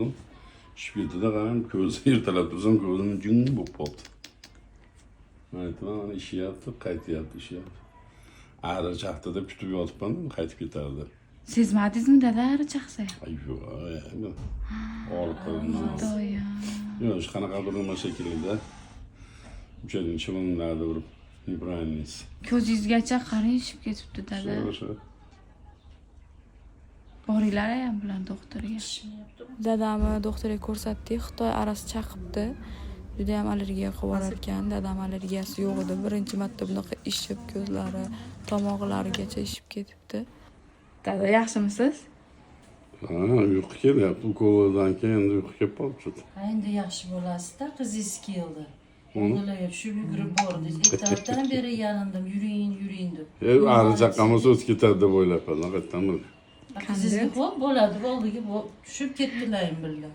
qildim. Ishib ketdi-da, qarang, ko'zi ertalab tursam, ko'zim jung bo'lib qoldi. Aytdim, mana ishyapti, qaytyapti, ishyapti. Ari chaqdi deb kutib yotibman, qaytib ketardi. Sezmadingizmi dada ari chaqsa? Ay yo'q, olib qo'ydim. Xudoyim. Yo'q, hech qanaqadir nima shekilli-da. O'shaning chivinlarni urib, Ibrohingiz. Ko'zingizgacha qarang ishib ketibdi dada. O'sha. Boringlar ham bilan doktorga. Dadamni doktorga ko'rsatdik, Xitoy arasi chaqibdi. Juda ham allergiya qilib olar ekan. Dadam allergiyasi yo'q edi. Birinchi marta bunaqa ishib, ko'zlari, tomoqlarigacha ishib ketibdi. Dada yaxshimisiz? Ha, uyqu kelyapti. Ukoldan keyin endi uyqu kelib qolibdi. Endi yaxshi bo'lasizda, qizingiz keldi. Oldilariga tushib yugurib bordingiz. Ertalabdan beri yalindim, yuring deb. Ari chaqamiz o'tib ketadi deb o'ylab qoldim, qayerdan bildim. Qizingizga xo'p bo'ladi, oldiga tushib ketdilar birga.